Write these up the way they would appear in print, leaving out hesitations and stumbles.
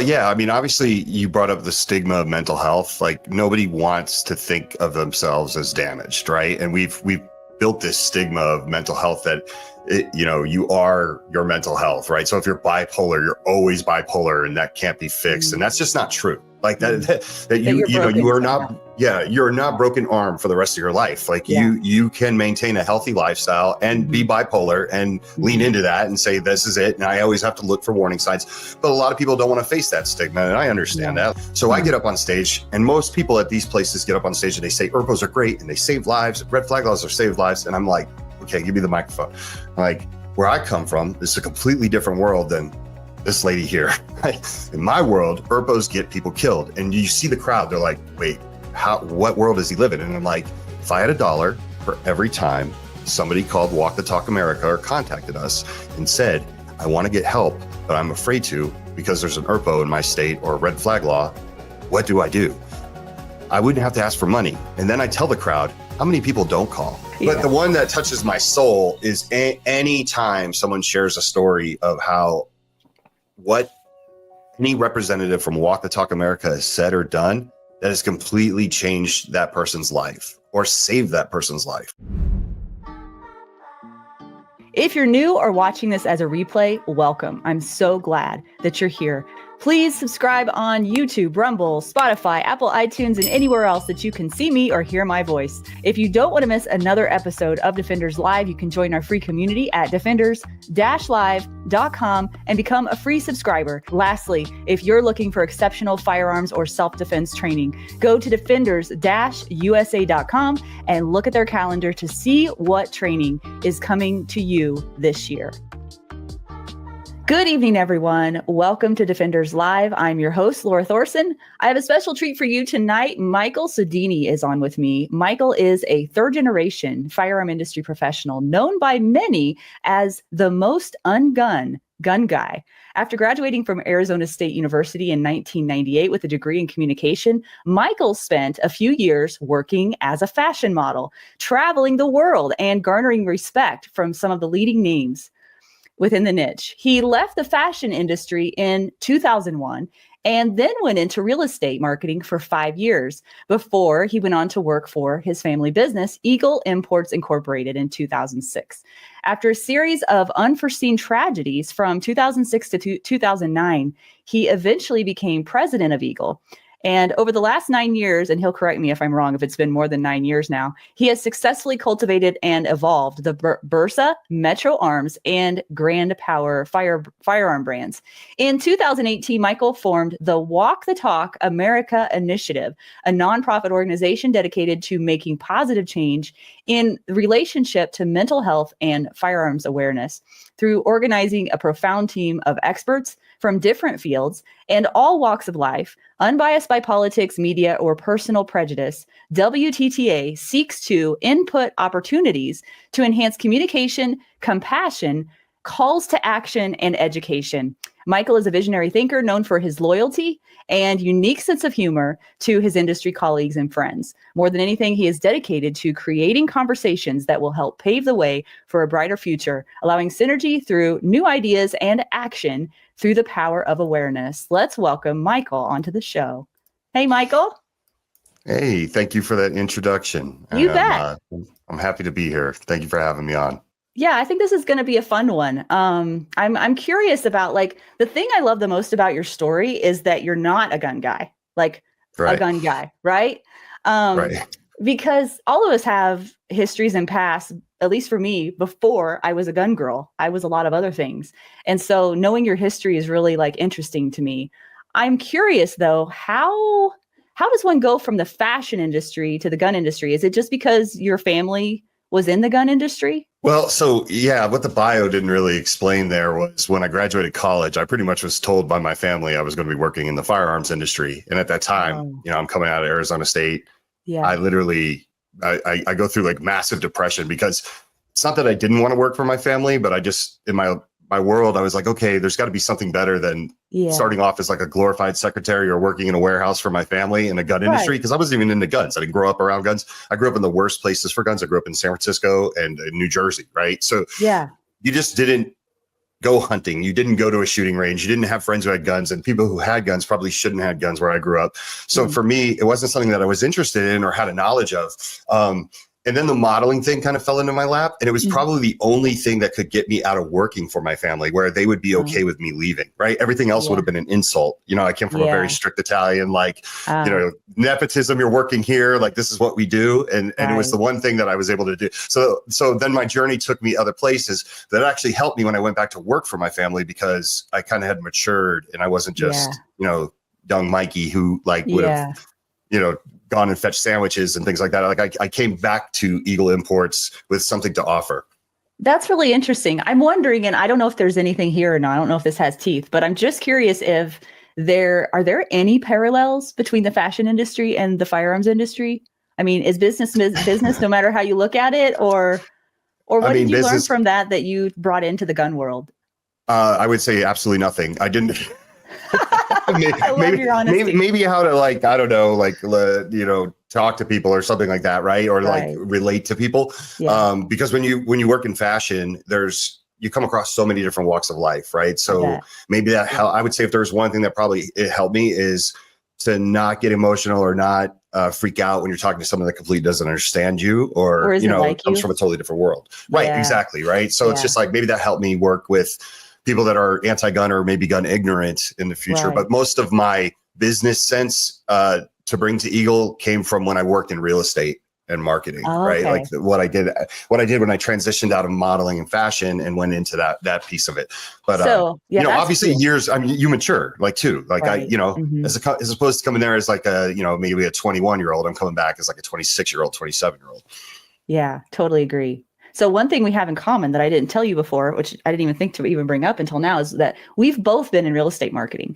yeah, I mean, obviously you brought up the stigma of mental health. Like nobody wants to think of themselves as damaged, right? And we've built this stigma of mental health that, you are your mental health, right? So if you're bipolar, you're always bipolar and that can't be fixed. And that's just not true. Like that you are not, you're not broken arm for the rest of your life. Like you can maintain a healthy lifestyle and be bipolar and lean into that and say, this is it. And I always have to look for warning signs. But a lot of people don't want to face that stigma. And I understand that. So I get up on stage, and most people at these places get up on stage and they say, ERPOs are great and they save lives. Red flag laws are saved lives. And I'm like, okay, give me the microphone. Like, where I come from, it's a completely different world than this lady here. In my world, ERPOs get people killed. And you see the crowd, they're like, wait, what world does he live in? And I'm like, if I had $1 for every time somebody called Walk the Talk America or contacted us and said, I want to get help, but I'm afraid to because there's an ERPO in my state or a red flag law, what do I do? I wouldn't have to ask for money. And then I tell the crowd, how many people don't call? But the one that touches my soul is any time someone shares a story of what any representative from Walk the Talk America has said or done that has completely changed that person's life or saved that person's life. If you're new or watching this as a replay, welcome. I'm so glad that you're here. Please subscribe on YouTube, Rumble, Spotify, Apple iTunes, and anywhere else that you can see me or hear my voice. If you don't want to miss another episode of Defenders Live, you can join our free community at defenders-live.com and become a free subscriber. Lastly, if you're looking for exceptional firearms or self-defense training, go to defenders-usa.com and look at their calendar to see what training is coming to you this year. Good evening, everyone. Welcome to Defenders Live. I'm your host, Lora Thorson. I have a special treat for you tonight. Michael Sodini is on with me. Michael is a third-generation firearm industry professional known by many as the most ungun gun guy. After graduating from Arizona State University in 1998 with a degree in communication, Michael spent a few years working as a fashion model, traveling the world and garnering respect from some of the leading names within the niche. He left the fashion industry in 2001 and then went into real estate marketing for 5 years before he went on to work for his family business, Eagle Imports Incorporated, in 2006. After a series of unforeseen tragedies from 2006 to 2009, he eventually became president of Eagle. And over the last 9 years, and he'll correct me if I'm wrong, if it's been more than 9 years now, he has successfully cultivated and evolved the Bursa, Metro Arms, and Grand Power firearm brands. In 2018, Michael formed the Walk the Talk America Initiative, a nonprofit organization dedicated to making positive change in relationship to mental health and firearms awareness. Through organizing a profound team of experts from different fields and all walks of life, unbiased by politics, media, or personal prejudice, WTTA seeks to input opportunities to enhance communication, compassion, calls to action, and education. Michael is a visionary thinker known for his loyalty and unique sense of humor to his industry colleagues and friends. More than anything, he is dedicated to creating conversations that will help pave the way for a brighter future, allowing synergy through new ideas and action through the power of awareness. Let's welcome Michael onto the show. Hey, Michael. Hey, thank you for that introduction. You bet. I'm happy to be here. Thank you for having me on. Yeah, I think this is going to be a fun one. I'm curious about, like, the thing I love the most about your story is that you're not a gun guy, like a gun guy, right? Right. Because all of us have histories and past, at least for me, before I was a gun girl, I was a lot of other things. And so knowing your history is really, like, interesting to me. I'm curious, though, how does one go from the fashion industry to the gun industry? Is it just because your family was in the gun industry? Well, so yeah, what the bio didn't really explain there was when I graduated college, I pretty much was told by my family I was going to be working in the firearms industry. And at that time, I'm coming out of Arizona State. Yeah. I literally, I go through like massive depression because it's not that I didn't want to work for my family, but I just, in my world, I was like, okay, there's got to be something better than starting off as like a glorified secretary or working in a warehouse for my family in the gun industry. Because I wasn't even into guns. I didn't grow up around guns. I grew up in the worst places for guns. I grew up in San Francisco and in New Jersey. Right. So you just didn't go hunting. You didn't go to a shooting range. You didn't have friends who had guns, and people who had guns probably shouldn't have guns where I grew up. So for me, it wasn't something that I was interested in or had a knowledge of. And then the modeling thing kind of fell into my lap. And it was probably the only thing that could get me out of working for my family, where they would be okay with me leaving, right? Everything else would have been an insult. You know, I came from a very strict Italian, like, you know, nepotism, you're working here, like, this is what we do. And it was the one thing that I was able to do. So then my journey took me other places that actually helped me when I went back to work for my family, because I kind of had matured and I wasn't just, you know, young Mikey who like would have, you know, gone and fetched sandwiches and things like that. Like I came back to Eagle Imports with something to offer. That's really interesting. I'm wondering, and I don't know if there's anything here or not, I don't know if this has teeth, but I'm just curious if are there any parallels between the fashion industry and the firearms industry? I mean, is business no matter how you look at it, or what did you learn from that you brought into the gun world? I would say absolutely nothing. I didn't. I love your honesty. Maybe how to, like, I don't know, like, you know, talk to people or something like that, right? Or like relate to people. Because when you work in fashion, you come across so many different walks of life, right? So maybe I would say if there's one thing that probably it helped me is to not get emotional or not freak out when you're talking to someone that completely doesn't understand you, or you know, like comes from a totally different world. Right. Exactly. Right. So it's just like, maybe that helped me work with people that are anti-gun or maybe gun ignorant in the future. But most of my business sense to bring to Eagle came from when I worked in real estate and marketing, right? Like what I did when I transitioned out of modeling and fashion and went into that piece of it. But you know, obviously years, I mean, you mature like too, like I, you know, as opposed to coming there as like a, you know, maybe a 21-year-old, I'm coming back as like a 26-year-old, 27-year-old. Yeah, totally agree. So one thing we have in common that I didn't tell you before, which I didn't even think to even bring up until now, is that we've both been in real estate marketing.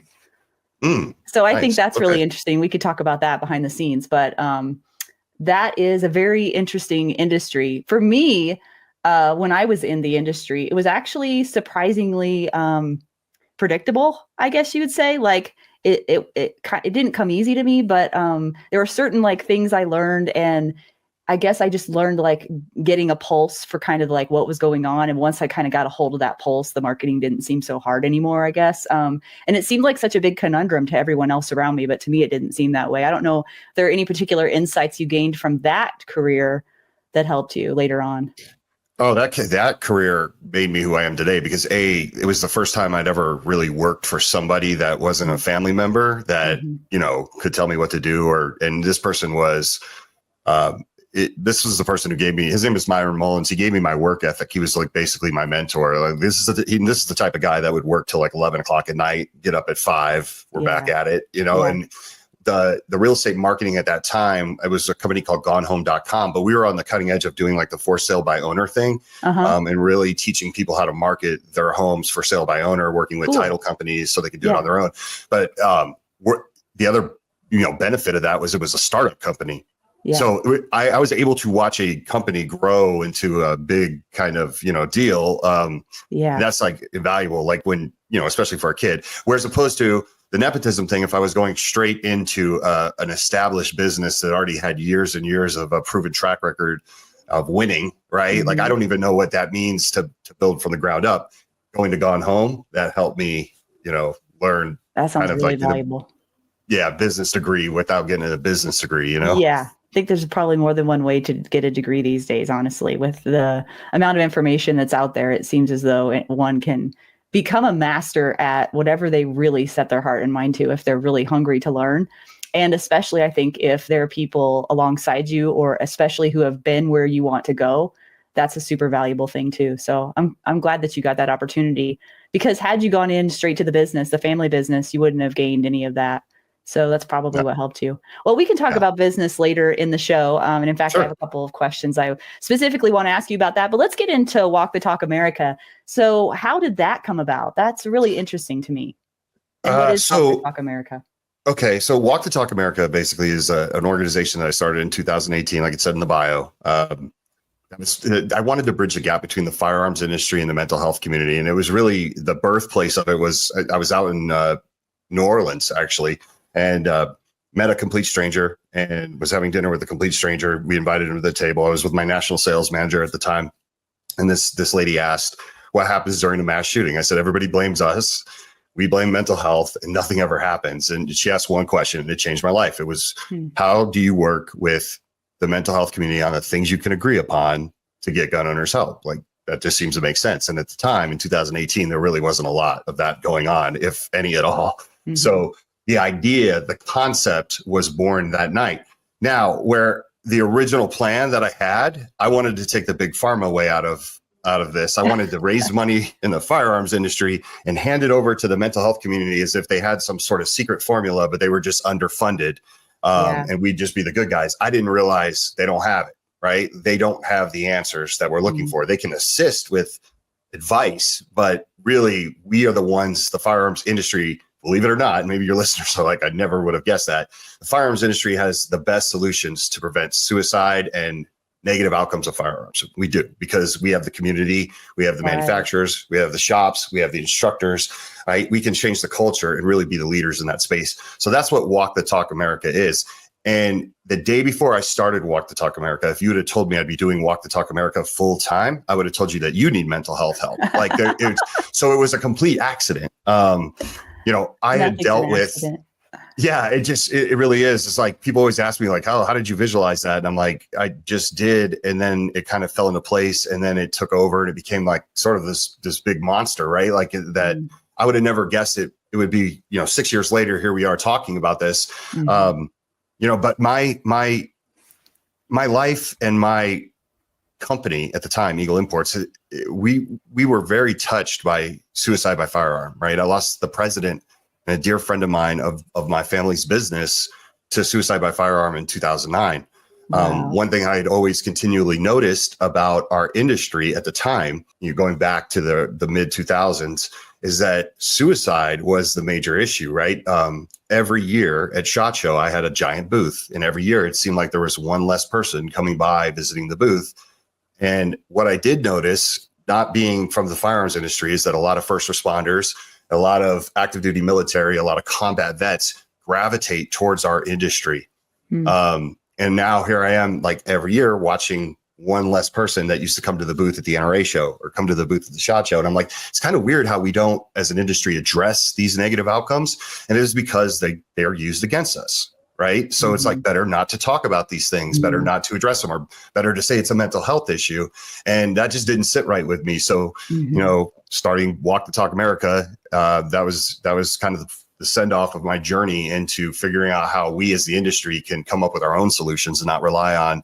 So I think that's really interesting. We could talk about that behind the scenes, but that is a very interesting industry. For me, when I was in the industry, it was actually surprisingly predictable, I guess you would say. Like it didn't come easy to me, but there were certain like things I learned, and I guess I just learned like getting a pulse for kind of like what was going on. And once I kind of got a hold of that pulse, the marketing didn't seem so hard anymore, I guess. And it seemed like such a big conundrum to everyone else around me, but to me, it didn't seem that way. I don't know if there are any particular insights you gained from that career that helped you later on. Oh, that career made me who I am today, because it was the first time I'd ever really worked for somebody that wasn't a family member that, you know, could tell me what to do, and this person was, this was the person who gave me, his name is Myron Mullins. He gave me my work ethic. He was like basically my mentor. Like this is the type of guy that would work till like 11 o'clock at night, get up at 5. We're back at it, you know, and the real estate marketing at that time, it was a company called gonehome.com, but we were on the cutting edge of doing like the for sale by owner thing, and really teaching people how to market their homes for sale by owner, working with title companies so they could do it on their own. But the other, you know, benefit of that was it was a startup company. So I was able to watch a company grow into a big kind of, you know, deal. That's like invaluable, like when, you know, especially for a kid, whereas opposed to the nepotism thing, if I was going straight into an established business that already had years and years of a proven track record of winning, right? Like, I don't even know what that means to build from the ground up. Going to Gone Home, that helped me, you know, learn. That sounds kind of really like valuable. Business degree without getting a business degree, you know? Yeah. I think there's probably more than one way to get a degree these days, honestly. With the amount of information that's out there, it seems as though one can become a master at whatever they really set their heart and mind to, if they're really hungry to learn. And especially, I think, if there are people alongside you, or especially who have been where you want to go, that's a super valuable thing too. So I'm glad that you got that opportunity, because had you gone in straight to the business, the family business, you wouldn't have gained any of that. So that's probably what helped you. Well, we can talk about business later in the show. And in fact, I have a couple of questions I specifically want to ask you about that. But let's get into Walk the Talk America. So how did that come about? That's really interesting to me. And what is Walk the Talk America? Okay, so Walk the Talk America basically is an organization that I started in 2018, like it said in the bio. I wanted to bridge the gap between the firearms industry and the mental health community. And it was really the birthplace of it was, I was out in New Orleans, actually, and met a complete stranger and was having dinner with a complete stranger. We invited him to the table. I was with my national sales manager at the time. And this lady asked, what happens during a mass shooting. I said, everybody blames us. We blame mental health and nothing ever happens. And she asked one question and it changed my life. It was, how do you work with the mental health community on the things you can agree upon to get gun owners help? Like, that just seems to make sense. And at the time in 2018, there really wasn't a lot of that going on, if any at all. So the idea, the concept was born that night. Now, where the original plan that I had, I wanted to take the big pharma way out of this. I wanted to raise money in the firearms industry and hand it over to the mental health community as if they had some sort of secret formula, but they were just underfunded. And we'd just be the good guys. I didn't realize they don't have it, right? They don't have the answers that we're looking for. They can assist with advice, but really we are the ones, the firearms industry, believe it or not, maybe your listeners are like, I never would have guessed that. The firearms industry has the best solutions to prevent suicide and negative outcomes of firearms. We do, because we have the community, we have the manufacturers, we have the shops, we have the instructors, right? We can change the culture and really be the leaders in that space. So that's what Walk the Talk America is. And the day before I started Walk the Talk America, if you would have told me I'd be doing Walk the Talk America full time, I would have told you that you need mental health help. Like, so it was a complete accident. I had dealt with, it really is. It's like, people always ask me like, how did you visualize that? And I'm like, I just did. And then it kind of fell into place and then it took over and it became like sort of this big monster, right? Like that I would have never guessed it. It would be, 6 years later, here we are talking about this. But my life and my company at the time, Eagle Imports, we were very touched by suicide by firearm, right? I lost the president and a dear friend of mine of my family's business to suicide by firearm in 2009. One thing I had always continually noticed about our industry at the time, going back to the mid 2000s, is that suicide was the major issue, right? Every year at SHOT Show, I had a giant booth, and every year it seemed like there was one less person coming by visiting the booth. And what I did notice, not being from the firearms industry, is that a lot of first responders, a lot of active duty military, a lot of combat vets gravitate towards our industry. And now here I am, like every year, watching one less person that used to come to the booth at the NRA show or come to the booth at the SHOT Show. And I'm like, it's kind of weird how we don't, as an industry, address these negative outcomes. And it is because they are used against us. Right. So it's like better not to talk about these things, better not to address them, or better to say it's a mental health issue. And that just didn't sit right with me. So, starting Walk the Talk America, that was kind of the send off of my journey into figuring out how we as the industry can come up with our own solutions and not rely on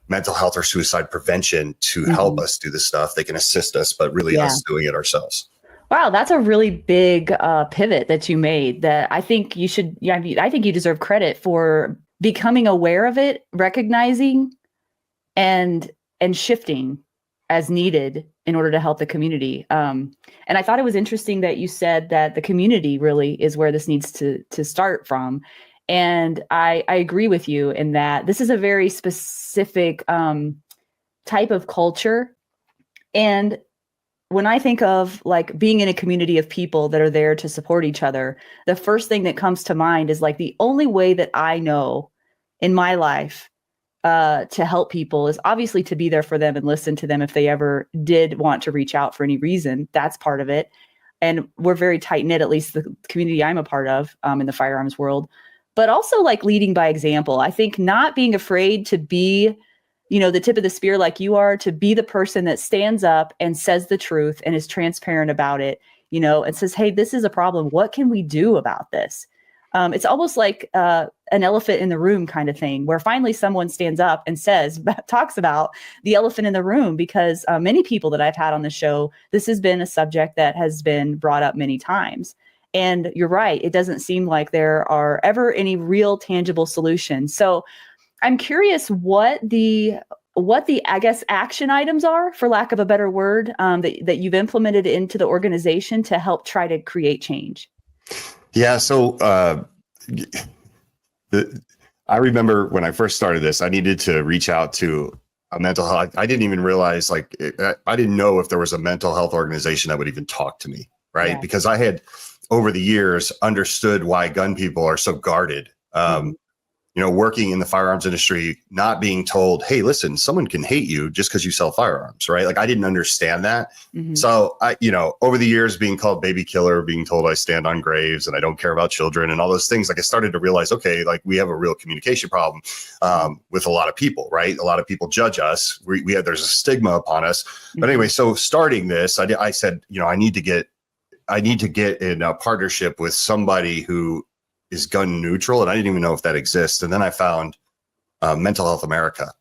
mental health or suicide prevention to help us do this stuff. They can assist us, but really us doing it ourselves. Wow, that's a really big pivot that you made that I think you should, I think you deserve credit for becoming aware of it, recognizing and shifting as needed in order to help the community. And I thought it was interesting that you said that the community really is where this needs to start from. And I agree with you in that this is a very specific type of culture. And when I think of like being in a community of people that are there to support each other, the first thing that comes to mind is like the only way that I know in my life to help people is obviously to be there for them and listen to them if they ever did want to reach out for any reason. That's part of it. And we're very tight knit, at least the community I'm a part of in the firearms world, but also like leading by example. I think not being afraid to be the tip of the spear like you are, to be the person that stands up and says the truth and is transparent about it, and says, hey, this is a problem. What can we do about this? It's almost like an elephant in the room kind of thing, where finally someone stands up and talks about the elephant in the room, because many people that I've had on the show, this has been a subject that has been brought up many times. And you're right. It doesn't seem like there are ever any real tangible solutions. So I'm curious what the I guess action items are, for lack of a better word, that you've implemented into the organization to help try to create change. Yeah. So I remember when I first started this, I needed to reach out to a mental health. I didn't even realize I didn't know if there was a mental health organization that would even talk to me. Right. Yeah. Because I had over the years understood why gun people are so guarded. working in the firearms industry, not being told, hey, listen, someone can hate you just because you sell firearms, right? Like I didn't understand that. So over the years being called baby killer, being told I stand on graves and I don't care about children and all those things, like I started to realize, okay, like we have a real communication problem with a lot of people, right? A lot of people judge us. There's a stigma upon us. But anyway, so starting this, I said, I need to get in a partnership with somebody who is gun neutral. And I didn't even know if that exists. And then I found Mental Health America.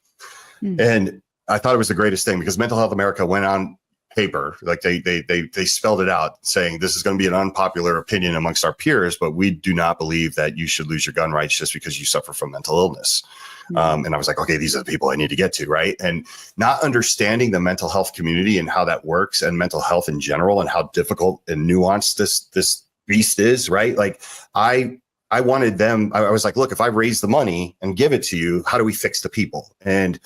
And I thought it was the greatest thing because Mental Health America went on paper, like they spelled it out saying this is going to be an unpopular opinion amongst our peers, but we do not believe that you should lose your gun rights just because you suffer from mental illness. And I was like, okay, these are the people I need to get to, right? And not understanding the mental health community and how that works and mental health in general and how difficult and nuanced this beast is, right? Like I wanted them, I was like, look, if I raise the money and give it to you, how do we fix the people? And,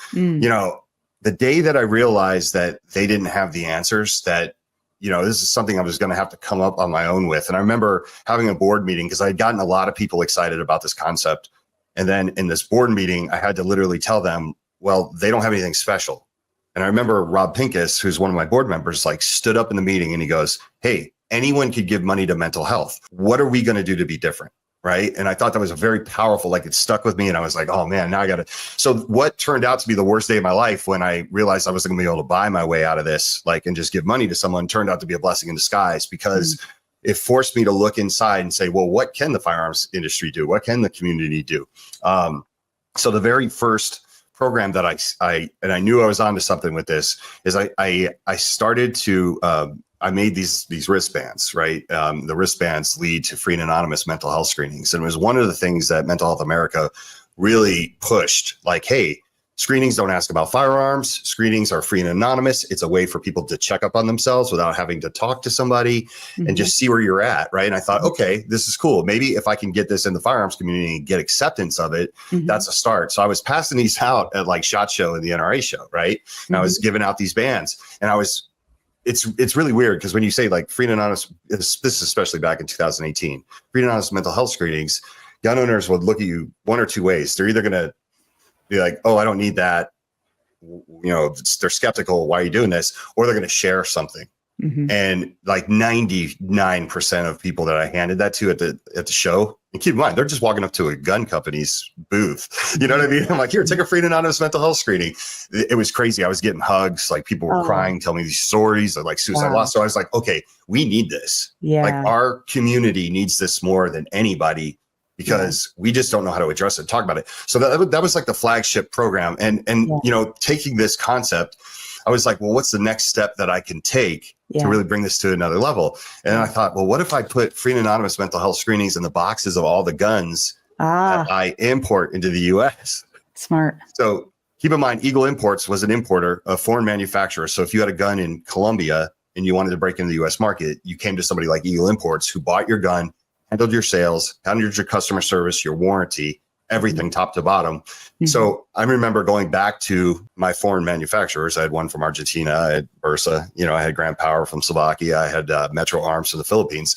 the day that I realized that they didn't have the answers, that, this is something I was going to have to come up on my own with. And I remember having a board meeting because I had gotten a lot of people excited about this concept. And then in this board meeting, I had to literally tell them, well, they don't have anything special. And I remember Rob Pincus, who's one of my board members, like stood up in the meeting and he goes, hey, anyone could give money to mental health. What are we going to do to be different? Right. And I thought that was a very powerful, like it stuck with me. And I was like, oh man, now I got to. So what turned out to be the worst day of my life when I realized I wasn't going to be able to buy my way out of this, like, and just give money to someone turned out to be a blessing in disguise because it forced me to look inside and say, well, what can the firearms industry do? What can the community do? So the very first program that I knew I was onto something with this is I started to, I made these wristbands, right? The wristbands lead to free and anonymous mental health screenings. And it was one of the things that Mental Health America really pushed, like, hey, screenings don't ask about firearms. Screenings are free and anonymous. It's a way for people to check up on themselves without having to talk to somebody and just see where you're at, right? And I thought, okay, this is cool. Maybe if I can get this in the firearms community and get acceptance of it, that's a start. So I was passing these out at like SHOT Show and the NRA show, right? And I was giving out these bands and it's really weird because when you say like free and anonymous, this is especially back in 2018, free and anonymous mental health screenings, gun owners would look at you one or two ways. They're either going to be like, oh, I don't need that. They're skeptical. Why are you doing this? Or they're going to share something. And like 99% of people that I handed that to at the show, and keep in mind, they're just walking up to a gun company's booth. You know what I mean? I'm like, here, take a free and anonymous mental health screening. It was crazy. I was getting hugs. Like people were crying, telling me these stories of like suicide loss. So I was like, okay, we need this. Like our community needs this more than anybody because we just don't know how to address it, talk about it. So that was like the flagship program. And taking this concept, I was like, well, what's the next step that I can take to really bring this to another level? And I thought, well, what if I put free and anonymous mental health screenings in the boxes of all the guns that I import into the US? Smart. So keep in mind, Eagle Imports was an importer, a foreign manufacturer. So if you had a gun in Colombia and you wanted to break into the US market, you came to somebody like Eagle Imports who bought your gun, handled your sales, handled your customer service, your warranty, everything top to bottom. So I remember going back to my foreign manufacturers. I had one from Argentina, I had Bursa, I had Grand Power from Slovakia, I had Metro Arms from the Philippines.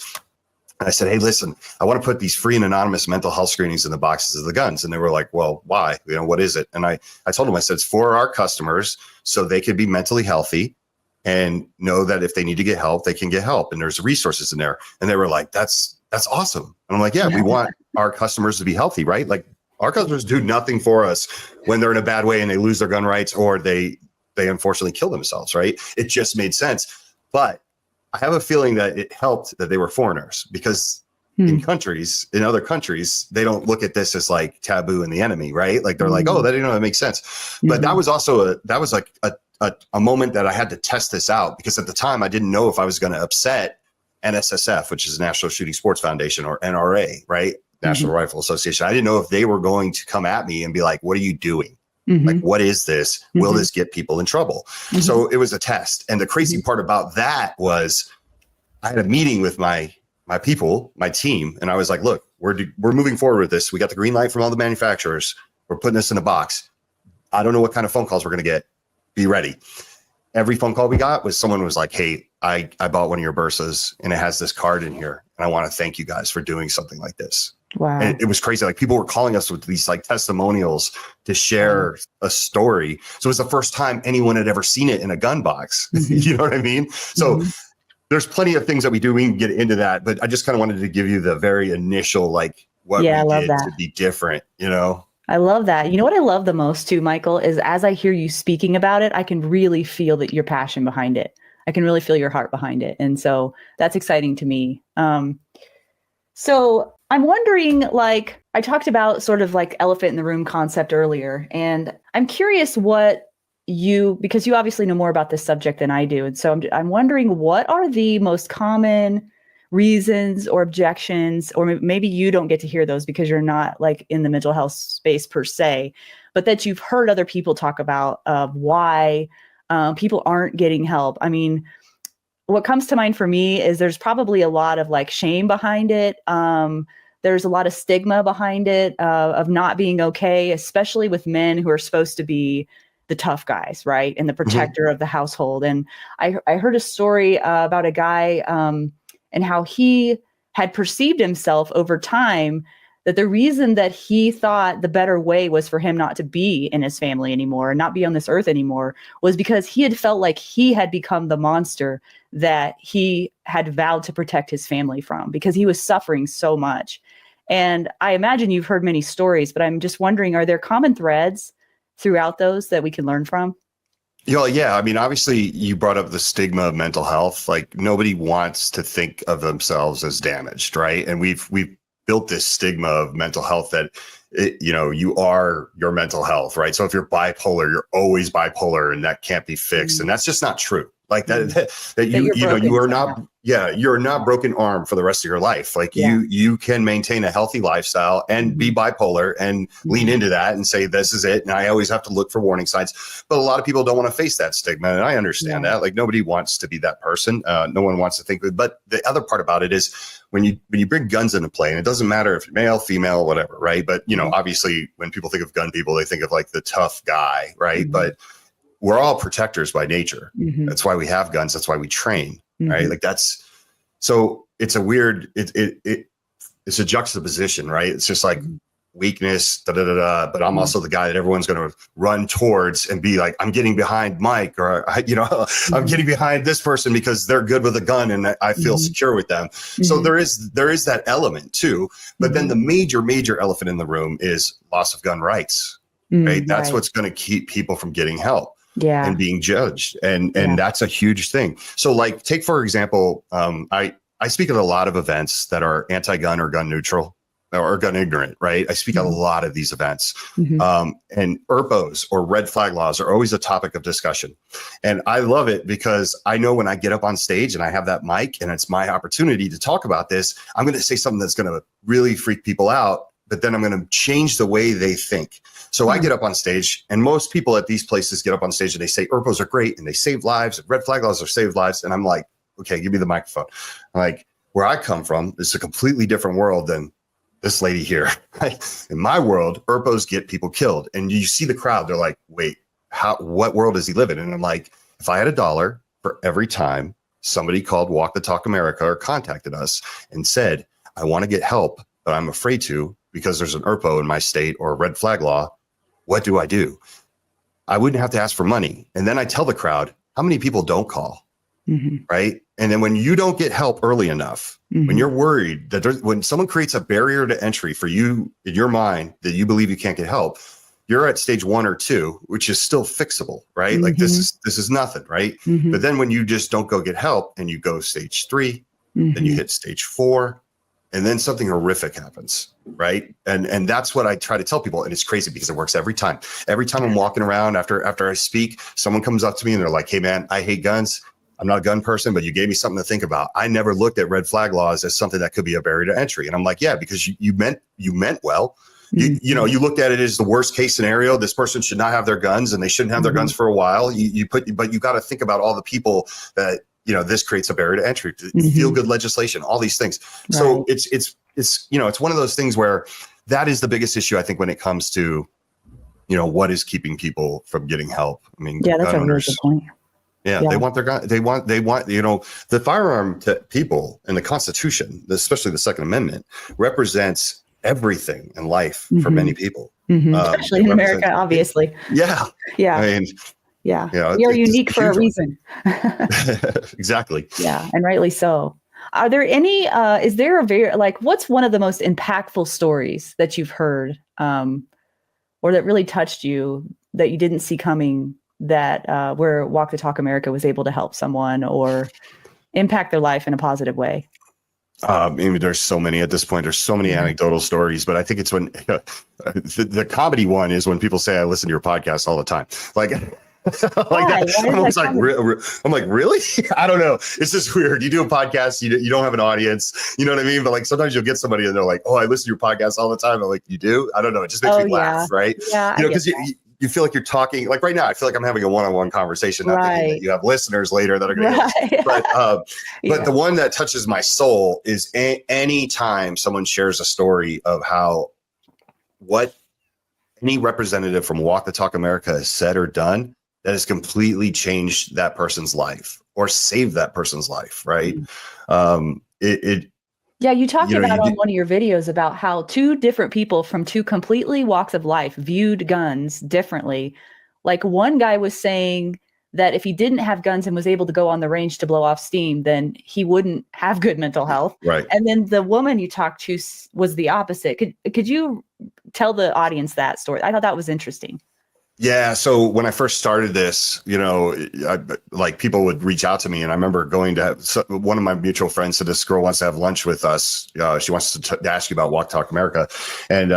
And I said, hey, listen, I want to put these free and anonymous mental health screenings in the boxes of the guns. And they were like, well, why? What is it? And I told them, I said, it's for our customers so they could be mentally healthy and know that if they need to get help, they can get help. And there's resources in there. And they were like, that's awesome. And I'm like, yeah, we want our customers to be healthy, right? Like our customers do nothing for us when they're in a bad way and they lose their gun rights or they unfortunately kill themselves, right? It just made sense. But I have a feeling that it helped that they were foreigners because in other countries, they don't look at this as like taboo and the enemy, right? Like they're like, oh, that makes sense. But that was also a moment that I had to test this out because at the time I didn't know if I was going to upset NSSF, which is National Shooting Sports Foundation, or NRA, right? National Rifle Association. I didn't know if they were going to come at me and be like, what are you doing? Like, what is this? Will this get people in trouble? So it was a test. And the crazy part about that was I had a meeting with my people, my team. And I was like, look, we're moving forward with this. We got the green light from all the manufacturers. We're putting this in a box. I don't know what kind of phone calls we're going to get. Be ready. Every phone call we got was someone was like, hey, I bought one of your Bursas and it has this card in here. And I want to thank you guys for doing something like this. Wow. And it was crazy. Like people were calling us with these like testimonials to share a story. So it was the first time anyone had ever seen it in a gun box. You know what I mean? So there's plenty of things that we do. We can get into that, but I just kind of wanted to give you the very initial, like what I we love did that. to be different, you know? I love that. You know what I love the most too, Michael, is as I hear you speaking about it, I can really feel that your passion behind it. I can really feel your heart behind it. And so that's exciting to me. So I'm wondering, like, I talked about sort of like elephant in the room concept earlier, and I'm curious because you obviously know more about this subject than I do. And so I'm wondering, what are the most common reasons or objections, or maybe you don't get to hear those because you're not like in the mental health space per se, but that you've heard other people talk about why people aren't getting help. I mean, what comes to mind for me is there's probably a lot of like shame behind it. There's a lot of stigma behind it of not being okay, especially with men who are supposed to be the tough guys, right? And the protector of the household. And I heard a story about a guy and how he had perceived himself over time, that the reason that he thought the better way was for him not to be in his family anymore and not be on this earth anymore was because he had felt like he had become the monster that he had vowed to protect his family from, because he was suffering so much. And I imagine you've heard many stories, but I'm just wondering, are there common threads throughout those that we can learn from? Yeah. I mean, obviously you brought up the stigma of mental health. Like nobody wants to think of themselves as damaged, right? And we've built this stigma of mental health that, you are your mental health, right? So if you're bipolar, you're always bipolar and that can't be fixed. And that's just not true. Like that you are not, you're not broken arm for the rest of your life. Like you can maintain a healthy lifestyle and be bipolar and lean into that and say, this is it. And I always have to look for warning signs, but a lot of people don't want to face that stigma. And I understand that. Like nobody wants to be that person. No one wants to think, but the other part about it is when you bring guns into play, and it doesn't matter if you're male, female, whatever, right? But obviously when people think of gun people, they think of like the tough guy, right? But we're all protectors by nature. That's why we have guns. That's why we train, right? Like so it's a weird, it's a juxtaposition, right? It's just like weakness, but I'm also the guy that everyone's going to run towards and be like, I'm getting behind Mike, or, I'm getting behind this person because they're good with a gun and I feel secure with them. So there is that element too. But then the major elephant in the room is loss of gun rights, right? That's what's going to keep people from getting help. And being judged. And that's a huge thing. So like, take, for example, I speak at a lot of events that are anti-gun or gun neutral or gun ignorant, right? I speak at a lot of these events. And ERPOs or red flag laws are always a topic of discussion. And I love it because I know when I get up on stage and I have that mic and it's my opportunity to talk about this, I'm going to say something that's going to really freak people out, but then I'm going to change the way they think. So I get up on stage, and most people at these places get up on stage and they say ERPOs are great and they save lives, and red flag laws are save lives. And I'm like, okay, give me the microphone. Like, where I come from is a completely different world than this lady here. In my world, ERPOs get people killed. And you see the crowd, they're like, wait, what world does he live in? And I'm like, if I had $1 for every time somebody called Walk the Talk America or contacted us and said, I want to get help, but I'm afraid to because there's an ERPO in my state or a red flag law, what do? I wouldn't have to ask for money. And then I tell the crowd, how many people don't call, right? And then when you don't get help early enough, when you're worried that when someone creates a barrier to entry for you in your mind that you believe you can't get help, you're at stage 1 or 2, which is still fixable, right? Like this is nothing, right? But then when you just don't go get help and you go stage 3, then you hit stage 4, and then something horrific happens, right? And that's what I try to tell people. And it's crazy because it works every time. Every time I'm walking around after I speak, someone comes up to me and they're like, hey man, I hate guns. I'm not a gun person, but you gave me something to think about. I never looked at red flag laws as something that could be a barrier to entry. And I'm like, yeah, because you meant well. You looked at it as the worst case scenario. This person should not have their guns and they shouldn't have their guns for a while. But you got to think about all the people that, this creates a barrier to entry, feel good legislation, all these things. Right. So it's one of those things where that is the biggest issue, I think, when it comes to, what is keeping people from getting help. I mean, that's a really good point. Yeah, they want their gun. They want, the firearm people in the Constitution, especially the Second Amendment, represents everything in life for many people. Especially in America, obviously. Yeah. Yeah. I mean, yeah. You know, We are unique for a reason. Exactly. Yeah. And rightly so. Are there any, is there a very, like, what's one of the most impactful stories that you've heard or that really touched you that you didn't see coming, that where Walk the Talk America was able to help someone or impact their life in a positive way? I mean, there's so many at this point. There's so many anecdotal stories, but I think it's when the comedy one is when people say, I listen to your podcast all the time. Like, like that. I'm like, really? I don't know. It's just weird. You do a podcast, you don't have an audience, you know what I mean? But like, sometimes you'll get somebody and they're like, oh, I listen to your podcast all the time. I'm like, you do? I don't know. It just makes me laugh. Right. Yeah. You know, because you feel like you're talking, like right now, I feel like I'm having a one-on-one conversation. Not thinking that you have listeners later that are going to but the one that touches my soul is any time someone shares a story of how what any representative from Walk the Talk America has said or done that has completely changed that person's life or saved that person's life. Right. Yeah, you talked about on one of your videos about how two different people from two completely walks of life viewed guns differently. Like one guy was saying that if he didn't have guns and was able to go on the range to blow off steam, then he wouldn't have good mental health. Right. And then the woman you talked to was the opposite. Could you tell the audience that story? I thought that was interesting. Yeah. So when I first started this, you know, like people would reach out to me, and I remember going to one of my mutual friends said, this girl wants to have lunch with us. She wants to ask you about Walk Talk America. And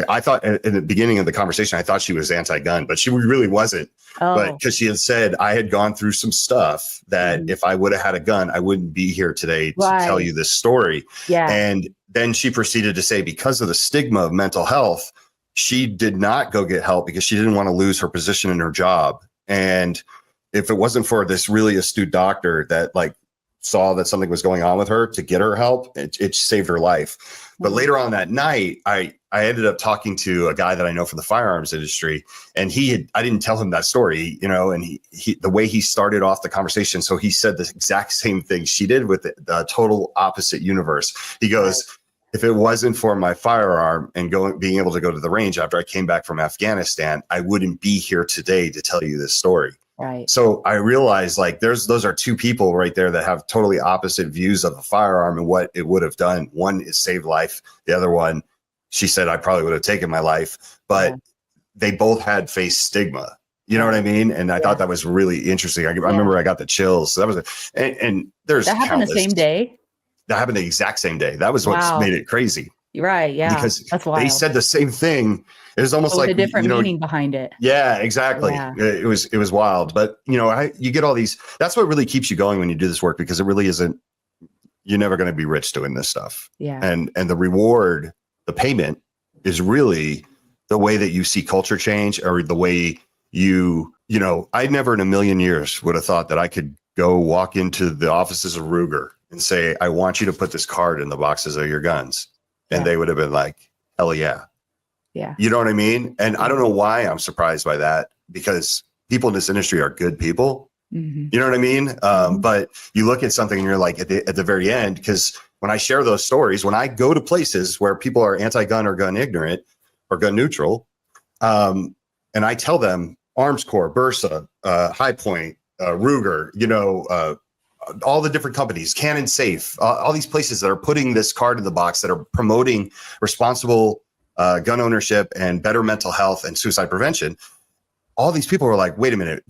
I thought in the beginning of the conversation, I thought she was anti-gun, but she really wasn't. But because she had said I had gone through some stuff that if I would have had a gun, I wouldn't be here today to tell you this story. Yeah. And then she proceeded to say, because of the stigma of mental health, she did not go get help because she didn't want to lose her position in her job. And if it wasn't for this really astute doctor that like saw that something was going on with her to get her help, it saved her life. But later on that night, I ended up talking to a guy that I know from the firearms industry, and I didn't tell him that story, you know, and he the way he started off the conversation. So he said the exact same thing she did with the total opposite universe. He goes, if it wasn't for my firearm and being able to go to the range after I came back from Afghanistan, I wouldn't be here today to tell you this story. Right. So I realized like those are two people right there that have totally opposite views of a firearm and what it would have done. One is saved life. The other one, she said, I probably would have taken my life, but they both had faced stigma. You know what I mean? And I thought that was really interesting. I remember I got the chills. So that was, and there's that happened the same day. That happened the exact same day. That was what made it crazy. Right. Yeah. Because that's wild. They said the same thing. It was almost like a different meaning behind it. Yeah, exactly. Yeah. It was wild. But you know, you get all these. That's what really keeps you going when you do this work, because it really isn't. You're never going to be rich doing this stuff. Yeah. And the reward, the payment, is really the way that you see culture change, or the way you know. I never in a million years would have thought that I could go walk into the offices of Ruger and say, I want you to put this card in the boxes of your guns. And they would have been like, hell yeah. Yeah. You know what I mean? And I don't know why I'm surprised by that, because people in this industry are good people. You know what I mean? But you look at something and you're like at the very end, because when I share those stories, when I go to places where people are anti-gun or gun ignorant or gun neutral, and I tell them Arms Corps, Bursa, High Point, Ruger, you know, all the different companies, Cannon Safe, all these places that are putting this card in the box, that are promoting responsible gun ownership and better mental health and suicide prevention. All these people are like, wait a minute,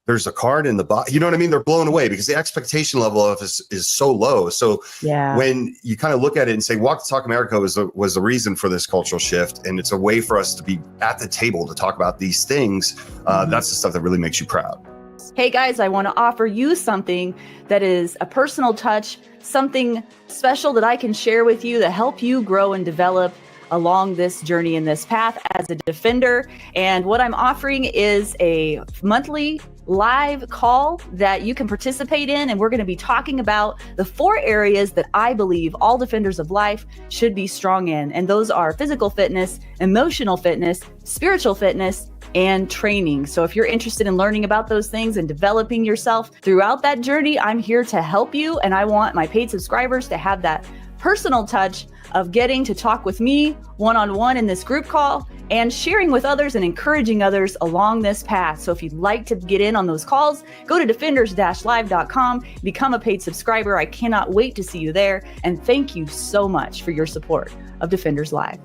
there's a card in the box. You know what I mean? They're blown away because the expectation level of us is so low. So when you kind of look at it and say, Walk the Talk America was the reason for this cultural shift, and it's a way for us to be at the table to talk about these things, that's the stuff that really makes you proud. Hey guys, I want to offer you something that is a personal touch, something special that I can share with you to help you grow and develop along this journey in this path as a defender. And what I'm offering is a monthly live call that you can participate in. And we're going to be talking about the 4 areas that I believe all defenders of life should be strong in. And those are physical fitness, emotional fitness, spiritual fitness, and training. So if you're interested in learning about those things and developing yourself throughout that journey, I'm here to help you. And I want my paid subscribers to have that personal touch of getting to talk with me one-on-one in this group call and sharing with others and encouraging others along this path. So if you'd like to get in on those calls, go to defenders-live.com, become a paid subscriber. I cannot wait to see you there. And thank you so much for your support of Defenders Live.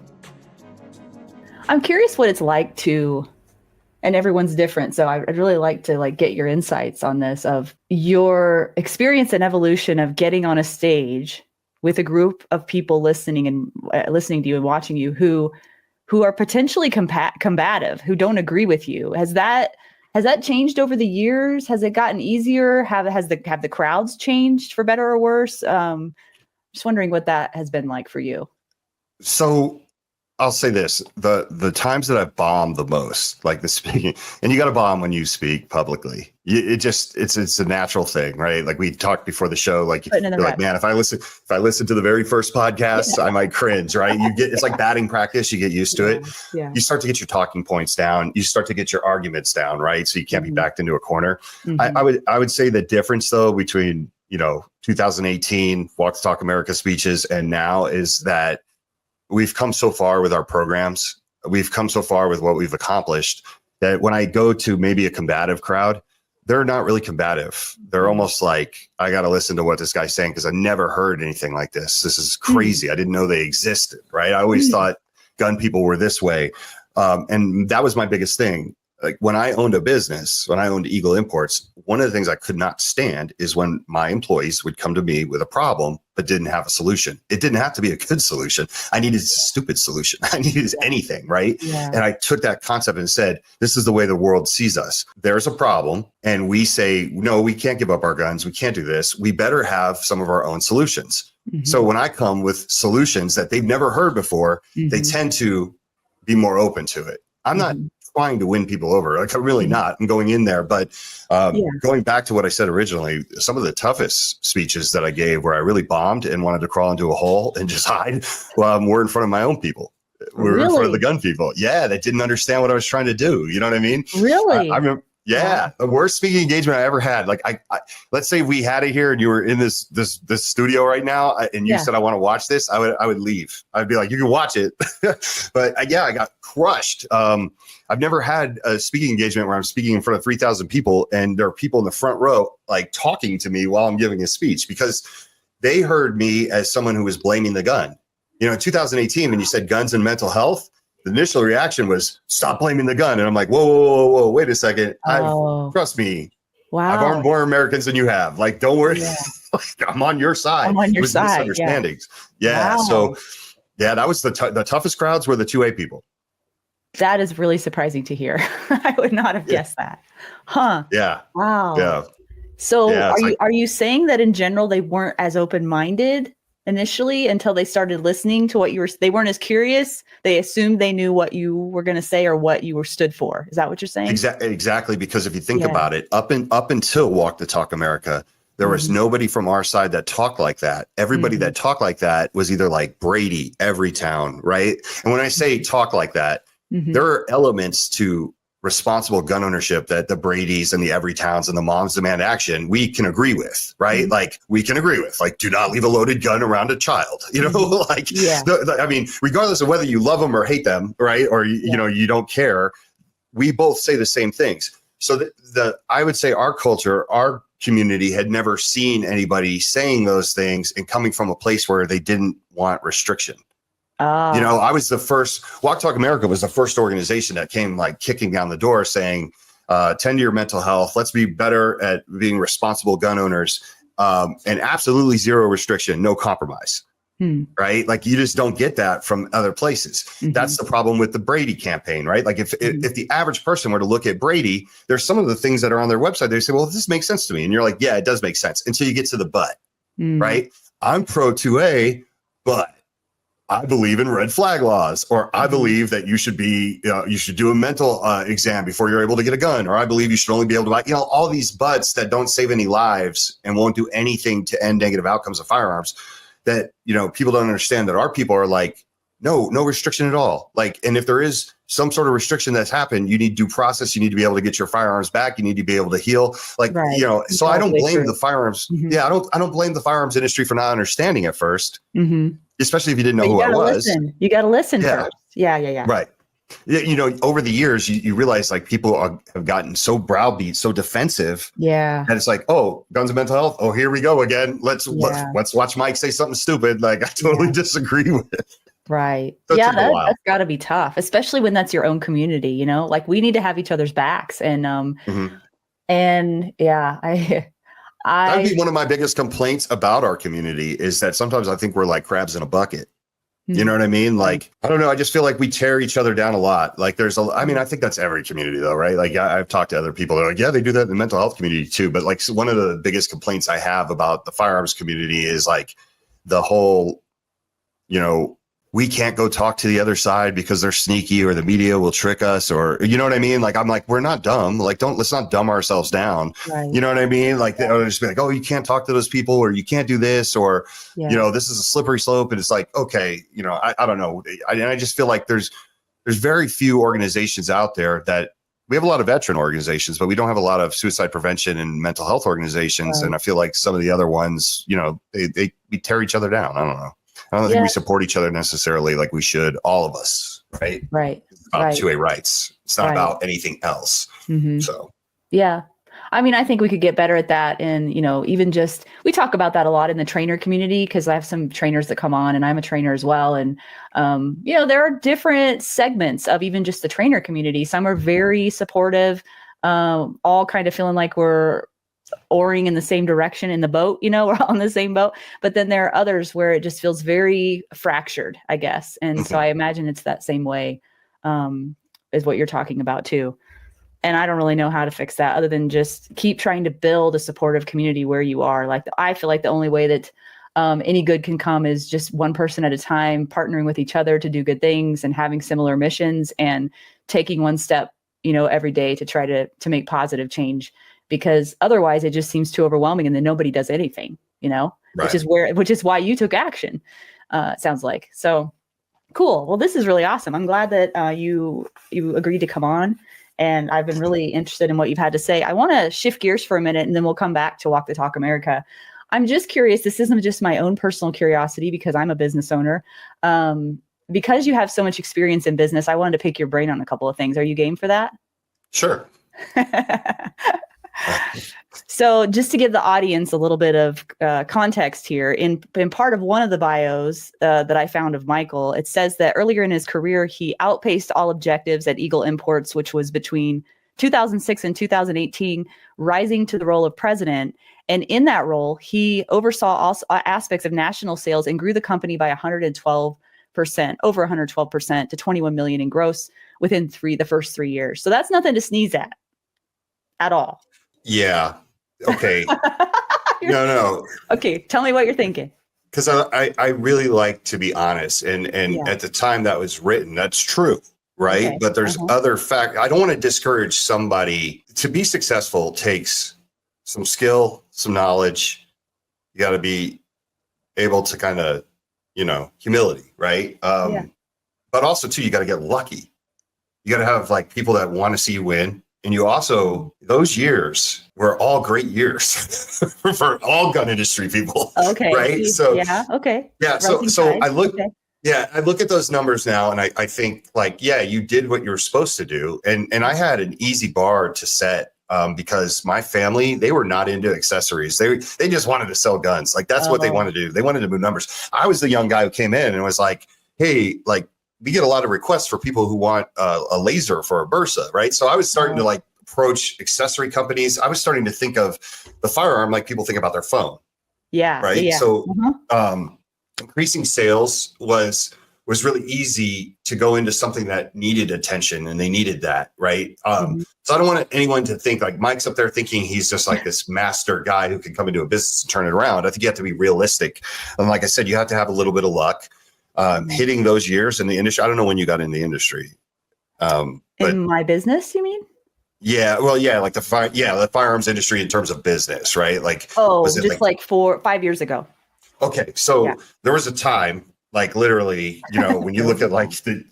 I'm curious what it's like to, and everyone's different, so I'd really like to get your insights on this, of your experience and evolution of getting on a stage with a group of people listening to you and watching you who are potentially combative, who don't agree with you. Has that changed over the years? Has it gotten easier? Have the crowds changed for better or worse? Just wondering what that has been like for you. So I'll say this, the times that I've bombed the most, like the speaking, and you got to bomb when you speak publicly. It's a natural thing, right? Like we talked before the show, like you're like, man, if I listen to the very first podcast, I might cringe, right? It's like batting practice. You get used to it. Yeah. You start to get your talking points down. You start to get your arguments down, right? So you can't be backed into a corner. I would say the difference though between 2018 Walk the Talk America speeches and now is that we've come so far with our programs. We've come so far with what we've accomplished that when I go to maybe a combative crowd, they're not really combative. They're almost like, I got to listen to what this guy's saying because I never heard anything like this. This is crazy. I didn't know they existed, right? I always thought gun people were this way. And that was my biggest thing. Like when I owned a business, when I owned Eagle Imports, one of the things I could not stand is when my employees would come to me with a problem, but didn't have a solution. It didn't have to be a good solution. I needed a stupid solution. I needed anything, right? Yeah. And I took that concept and said, this is the way the world sees us. There's a problem. And we say, no, we can't give up our guns. We can't do this. We better have some of our own solutions. So when I come with solutions that they've never heard before, they tend to be more open to it. I'm not trying to win people over. Like, I'm really not. I'm going in there. But going back to what I said originally, some of the toughest speeches that I gave where I really bombed and wanted to crawl into a hole and just hide were in front of my own people. We were in front of the gun people. Yeah, they didn't understand what I was trying to do. You know what I mean? Really? I remember. Yeah, the worst speaking engagement I ever had. Like, I let's say we had it here and you were in this studio right now, and you said, I want to watch this. I would leave. I'd be like, you can watch it. But I got crushed. I've never had a speaking engagement where I'm speaking in front of 3,000 people and there are people in the front row like talking to me while I'm giving a speech because they heard me as someone who was blaming the gun. In 2018, when you said guns and mental health, the initial reaction was stop blaming the gun. And I'm like, whoa, wait a second. Trust me. Wow. I've armed more Americans than you have. Like, don't worry. Yeah. I'm on your side. I'm on your side. Misunderstandings. Yeah. Wow. So that was the toughest crowds were the 2A people. That is really surprising to hear. I would not have guessed that. Huh. Yeah. Wow. Yeah. So are you saying that in general, they weren't as open-minded initially until they started listening to what they weren't as curious. They assumed they knew what you were going to say or what you were stood for. Is that what you're saying? Exactly. Because if you think about it, up until Walk the Talk America, there was nobody from our side that talked like that. Everybody that talked like that was either like Brady, Everytown, right? And when I say talk like that, there are elements to responsible gun ownership that the Bradys and the Everytowns and the Moms Demand Action, we can agree with, right? Like we can agree with, like, do not leave a loaded gun around a child, I mean, regardless of whether you love them or hate them, right? Or, you don't care, we both say the same things. So I would say our culture, our community had never seen anybody saying those things and coming from a place where they didn't want restriction. I was the first, Walk Talk America was the first organization that came like kicking down the door saying, tend to your mental health. Let's be better at being responsible gun owners, and absolutely zero restriction, no compromise, right? Like you just don't get that from other places. That's the problem with the Brady campaign, right? Like if the average person were to look at Brady, there's some of the things that are on their website. They say, well, this makes sense to me. And you're like, yeah, it does make sense. Until you get to the but, right? I'm pro 2A, but I believe in red flag laws, or I believe that you should do a mental exam before you're able to get a gun, or I believe you should only be able to buy, all these buts that don't save any lives and won't do anything to end negative outcomes of firearms that, people don't understand that our people are like no restriction at all. Like, and if there is some sort of restriction that's happened, you need due process. You need to be able to get your firearms back. You need to be able to heal. Like, Right. you know, so I don't blame True. the firearms. Mhm. Yeah, I don't blame the firearms industry for not understanding at first, especially if you didn't know who I was. You got to listen first. Yeah. Right. Yeah, you know, over the years, you realize like people have gotten so browbeat, so defensive. Yeah. And it's like, oh, guns and mental health. Oh, here we go again. Let's watch Mike say something stupid. Like I totally disagree with it. Right. So Yeah, that's got to be tough, especially when that's your own community, you know, like we need to have each other's backs. And yeah, that'd be one of my biggest complaints about our community is that sometimes I think we're like crabs in a bucket. You know what I mean? Like, I don't know. I just feel like we tear each other down a lot. Like I think that's every community though, right? Like I've talked to other people. They're like, yeah, they do that in the mental health community too. But like one of the biggest complaints I have about the firearms community is like the whole, you know, we can't go talk to the other side because they're sneaky or the media will trick us or, you know what I mean? Like, I'm like, we're not dumb. Like, let's not dumb ourselves down. Right. You know what I mean? Like, they'll just be like, oh, you can't talk to those people or you can't do this or, you know, this is a slippery slope. And it's like, okay, you know, I don't know. I just feel like there's very few organizations out there that we have a lot of veteran organizations, but we don't have a lot of suicide prevention and mental health organizations. Right. And I feel like some of the other ones, you know, we tear each other down. I don't know. I don't think we support each other necessarily like we should, all of us, right? Right. It's about 2A rights. It's not about anything else. So, yeah. I mean, I think we could get better at that. And, you know, even just, we talk about that a lot in the trainer community because I have some trainers that come on and I'm a trainer as well. And, you know, there are different segments of even just the trainer community. Some are very supportive, all kind of feeling like we're oaring in the same direction in the boat, you know, we're on the same boat. But then there are others where it just feels very fractured, I guess. And so I imagine it's that same way is what you're talking about too. And I don't really know how to fix that other than just keep trying to build a supportive community where you are. Like, I feel like the only way that any good can come is just one person at a time, partnering with each other to do good things and having similar missions and taking one step, you know, every day to try to make positive change. Because otherwise it just seems too overwhelming and then nobody does anything, you know, which is why you took action. It sounds like. So cool. Well, this is really awesome. I'm glad that you agreed to come on and I've been really interested in what you've had to say. I want to shift gears for a minute and then we'll come back to Walk the Talk America. I'm just curious. This isn't just my own personal curiosity because I'm a business owner. Because you have so much experience in business, I wanted to pick your brain on a couple of things. Are you game for that? Sure. So just to give the audience a little bit of context here, in part of one of the bios that I found of Michael, it says that earlier in his career, he outpaced all objectives at Eagle Imports, which was between 2006 and 2018, rising to the role of president. And in that role, he oversaw all aspects of national sales and grew the company by 112%, over 112% to 21 million in gross within the first 3 years. So that's nothing to sneeze at all. Yeah. Okay. No. Okay. Tell me what you're thinking. Because I really like to be honest. And at the time that was written, that's true. Right. Okay. But there's other facts. I don't want to discourage somebody. To be successful takes some skill, some knowledge. You got to be able to kind of, you know, humility. Right. But also, too, you got to get lucky. You got to have like people that want to see you win. And you also, those years were all great years for all gun industry people. Okay. Right. So, Okay. Yeah. So I look, I look at those numbers now and I think like, yeah, you did what you were supposed to do. And I had an easy bar to set because my family, they were not into accessories. They just wanted to sell guns. Like that's what they wanted to do. They wanted to move numbers. I was the young guy who came in and was like, hey, like, we get a lot of requests for people who want a laser for a Bursa, right? So I was starting to like approach accessory companies. I was starting to think of the firearm like people think about their phone. Yeah. Right. Yeah. So increasing sales was really easy to go into something that needed attention and they needed that. Right. So I don't want anyone to think like Mike's up there thinking he's just like this master guy who can come into a business and turn it around. I think you have to be realistic. And like I said, you have to have a little bit of luck. Hitting those years in the industry. I don't know when you got in the industry. But, in my business, you mean? Yeah. Well, yeah. Like the firearms industry in terms of business, right? Like, just like 5 years ago. Okay. So there was a time Like literally, when you look at like the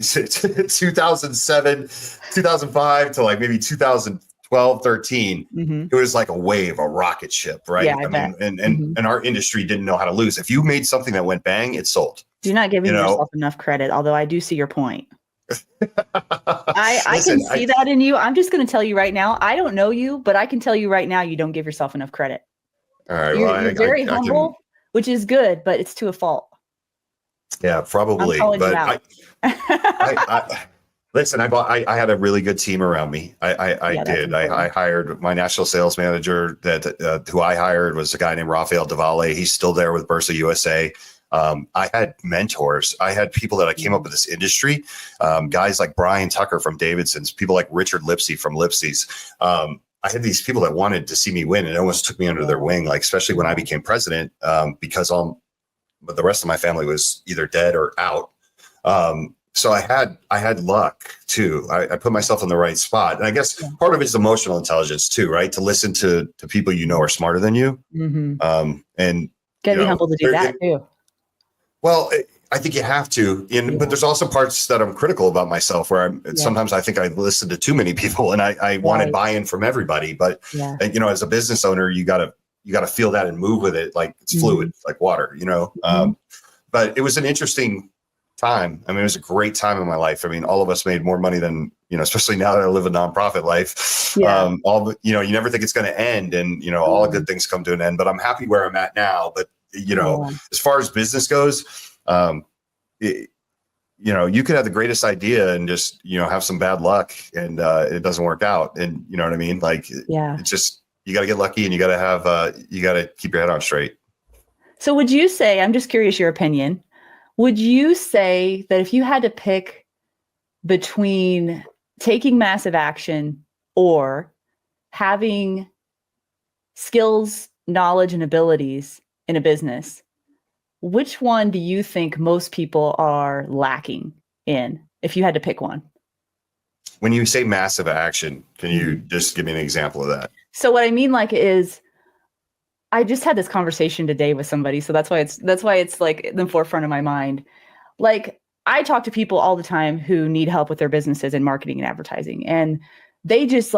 2007, 2005 to like maybe 2012, 13, it was like a wave, a rocket ship, right? Yeah, I bet. And our industry didn't know how to lose. If you made something that went bang, it sold. You're not giving yourself enough credit, although I do see your point. I can see that in you. I'm just going to tell you right now, I don't know you, but I can tell you right now, you don't give yourself enough credit. All right. You're very humble, which is good, but it's to a fault. Yeah, probably. But listen, I had a really good team around me. I did. I hired my national sales manager who I hired was a guy named Rafael Davale. He's still there with Bursa USA. I had mentors. I had people that I came up with this industry, guys like Brian Tucker from Davidson's, people like Richard Lipsy from Lipsy's. I had these people that wanted to see me win and almost took me under their wing, like especially when I became president, because but the rest of my family was either dead or out. So I had luck too. I put myself in the right spot. And I guess part of it's emotional intelligence too, right? To listen to people are smarter than you. And gotta be humble to do that too. Well, I think you have to, but there's also parts that I'm critical about myself where sometimes I think I listen to too many people and I wanted buy-in from everybody. But as a business owner, you gotta feel that and move with it like it's fluid, like water, But it was an interesting time. I mean, it was a great time in my life. I mean, all of us made more money than, especially now that I live a nonprofit life. You never think it's going to end, and all the good things come to an end. But I'm happy where I'm at now. But as far as business goes, you could have the greatest idea and just have some bad luck, and it doesn't work out. And you know what I mean? Like, it's just you got to get lucky, and you got to keep your head on straight. So, would you say? I'm just curious your opinion. Would you say that if you had to pick between taking massive action or having skills, knowledge, and abilities in a business, which one do you think most people are lacking in, if you had to pick one? When you say massive action, can you just give me an example of that? So what I mean is, I just had this conversation today with somebody, so that's why it's like in the forefront of my mind. Like, I talk to people all the time who need help with their businesses in marketing and advertising, and they just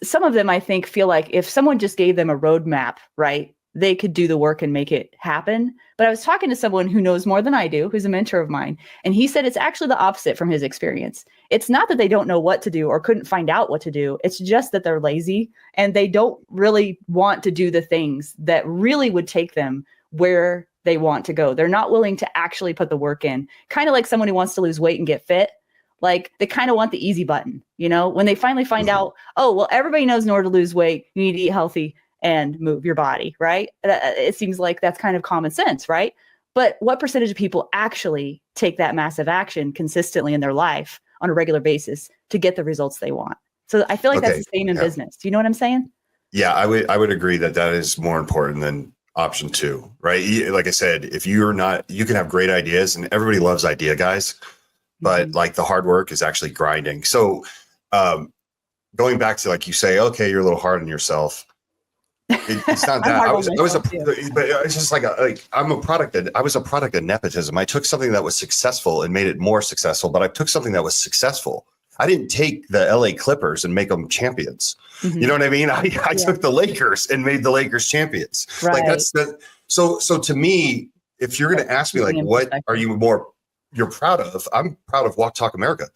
some of them I think feel like if someone just gave them a roadmap, right, they could do the work and make it happen. But I was talking to someone who knows more than I do, who's a mentor of mine, and he said it's actually the opposite from his experience. It's not that they don't know what to do or couldn't find out what to do. It's just that they're lazy and they don't really want to do the things that really would take them where they want to go. They're not willing to actually put the work in. Kind of like someone who wants to lose weight and get fit. Like, they kind of want the easy button, when they finally find out, oh, well, everybody knows in order to lose weight, you need to eat healthy and move your body, right? It seems like that's kind of common sense, right? But what percentage of people actually take that massive action consistently in their life on a regular basis to get the results they want? So I feel like that's the same in business. Do you know what I'm saying? Yeah, I would agree that is more important than option two, right? Like I said, if you're not, you can have great ideas, and everybody loves idea guys, but like the hard work is actually grinding. So going back to, like you say, okay, you're a little hard on yourself. It's not that I was but it's just I was a product of nepotism. I took something that was successful and made it more successful, but I took something that was successful. I didn't take the LA Clippers and make them champions. You know what I mean? I took the Lakers and made the Lakers champions. Right. Like so to me, if you're going to ask me like, what are you're proud of? I'm proud of Walk Talk America.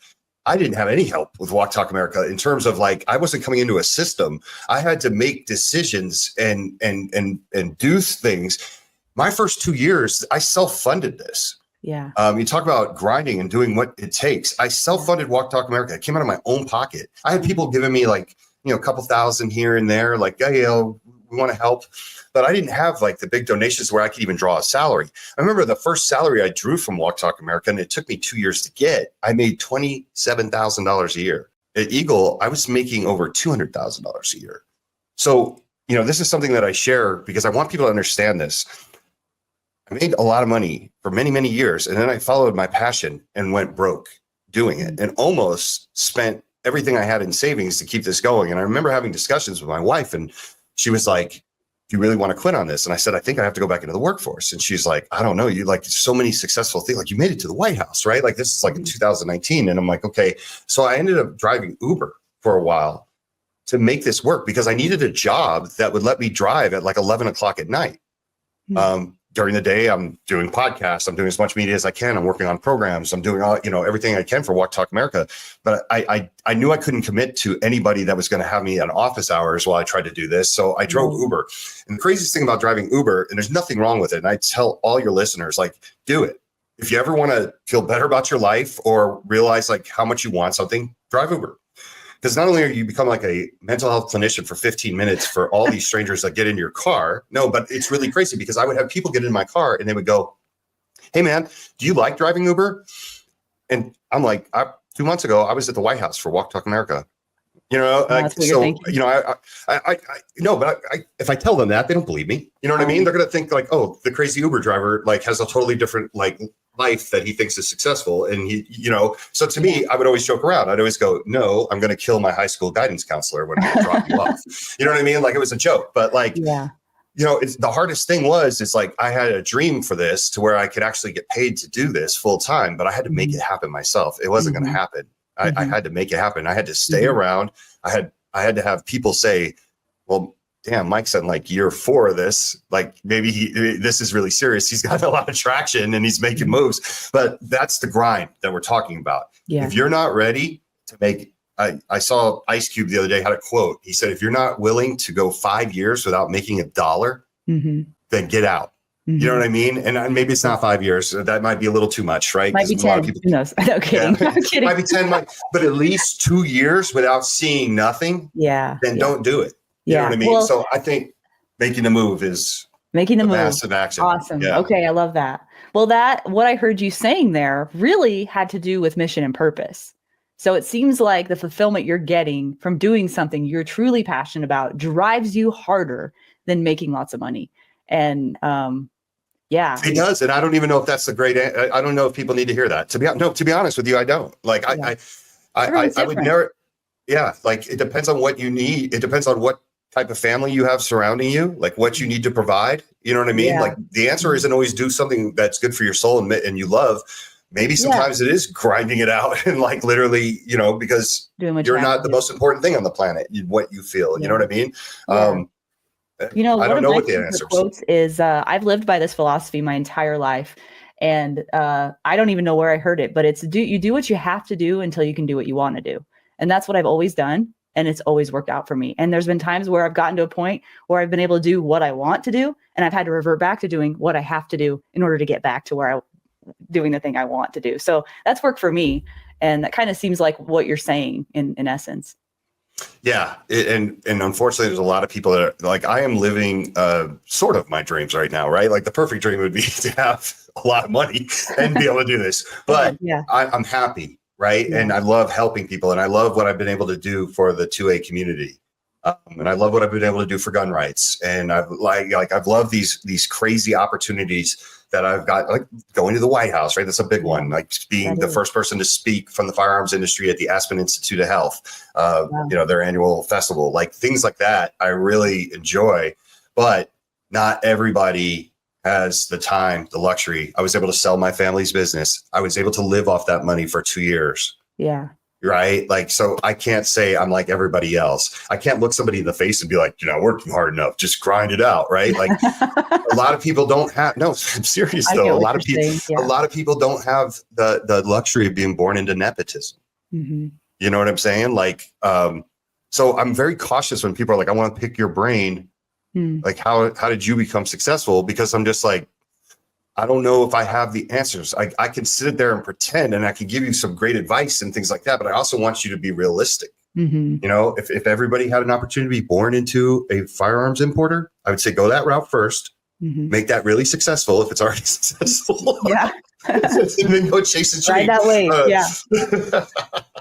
I didn't have any help with Walk Talk America in terms of I wasn't coming into a system. I had to make decisions and do things. My first 2 years, I self-funded this. Yeah. You talk about grinding and doing what it takes. I self-funded Walk Talk America. It came out of my own pocket. I had people giving me a couple thousand here and there, we want to help. But I didn't have the big donations where I could even draw a salary. I remember the first salary I drew from Walk Talk America, and it took me 2 years to get. I made $27,000 a year. At Eagle, I was making over $200,000 a year. So, this is something that I share because I want people to understand this. I made a lot of money for many, many years, and then I followed my passion and went broke doing it and almost spent everything I had in savings to keep this going. And I remember having discussions with my wife, and she was like, do you really want to quit on this? And I said, I think I have to go back into the workforce. And she's like, I don't know. You like so many successful things. Like you made it to the White House, right? Like this is like in 2019. And I'm like, okay. So I ended up driving Uber for a while to make this work because I needed a job that would let me drive at like 11 o'clock at night. During the day, I'm doing podcasts. I'm doing as much media as I can. I'm working on programs. I'm doing all, everything I can for Walk Talk America. But I knew I couldn't commit to anybody that was going to have me on office hours while I tried to do this. So I drove Uber. And the craziest thing about driving Uber, and there's nothing wrong with it, and I tell all your listeners, like, do it. If you ever want to feel better about your life or realize like how much you want something, drive Uber. Because not only are you become like a mental health clinician for 15 minutes for all these strangers that get in your car. No, but it's really crazy because I would have people get in my car and they would go, hey, man, do you like driving Uber? And I'm like, 2 months ago, I was at the White House for Walk Talk America. Like, so, if I tell them that, they don't believe me. You know what I mean? They're going to think like, oh, the crazy Uber driver like has a totally different like life that he thinks is successful. And he, so to me, I would always joke around. I'd always go, no, I'm going to kill my high school guidance counselor when I drop you off. You know what I mean? Like it was a joke, but like, it's the hardest thing it's like, I had a dream for this to where I could actually get paid to do this full time, but I had to make it happen myself. It wasn't going to happen. I had to make it happen. I had to stay around. I had to have people say, well, damn, Mike's in like year 4 of this. Like maybe this is really serious. He's got a lot of traction and he's making moves, but that's the grind that we're talking about. Yeah. If you're not ready to make, I saw Ice Cube the other day had a quote. He said, if you're not willing to go 5 years without making $1, then get out. You know what I mean? And maybe it's not 5 years. That might be a little too much, right? Might be 10. A lot of people, who knows? No kidding. Yeah. I'm kidding. Might be 10, but at least 2 years without seeing nothing. Yeah. Then don't do it. You know what I mean? Well, so I think making the move is massive action. Awesome. Yeah. Okay. I love that. Well, what I heard you saying there really had to do with mission and purpose. So it seems like the fulfillment you're getting from doing something you're truly passionate about drives you harder than making lots of money. And, it does. And I don't even know if that's the great, I don't know if people need to hear that. To be honest with you, I don't. Like, I would never, like it depends on what you need. It depends on what type of family you have surrounding you, like what you need to provide. You know what I mean? Yeah. Like the answer isn't always do something that's good for your soul and you love. Maybe sometimes it is grinding it out and like literally, because you're not the most important thing on the planet, what you feel, you know what I mean? I don't know what the answer is. I've lived by this philosophy my entire life. And I don't even know where I heard it, but it's you do what you have to do until you can do what you want to do. And that's what I've always done. And it's always worked out for me. And there's been times where I've gotten to a point where I've been able to do what I want to do. And I've had to revert back to doing what I have to do in order to get back to where I'm doing the thing I want to do. So that's worked for me. And that kind of seems like what you're saying in essence. Yeah. And unfortunately, there's a lot of people that are like, I am living sort of my dreams right now, right? Like the perfect dream would be to have a lot of money and be able to do this. But I'm happy. Right. Yeah. And I love helping people. And I love what I've been able to do for the 2A community. And I love what I've been able to do for gun rights. And I've loved these crazy opportunities that I've got, like going to the White House, right? That's a big one. Like being the first person to speak from the firearms industry at the Aspen Institute of Health, their annual festival, like things like that. I really enjoy, but not everybody has the time, the luxury. I was able to sell my family's business. I was able to live off that money for 2 years. Yeah. Right. Like, so I can't say I'm like everybody else. I can't look somebody in the face and be like, working hard enough, just grind it out. Right. Like a lot of people don't have, no, I'm serious though. A lot of people don't have the luxury of being born into nepotism. Mm-hmm. You know what I'm saying? Like, so I'm very cautious when people are like, I want to pick your brain. Like, how did you become successful? Because I'm just like, I don't know if I have the answers. I can sit there and pretend and I can give you some great advice and things like that. But I also want you to be realistic. Mm-hmm. If everybody had an opportunity to be born into a firearms importer, I would say go that route first, make that really successful if it's already successful. Yeah. And then go chase a dream. Right that way.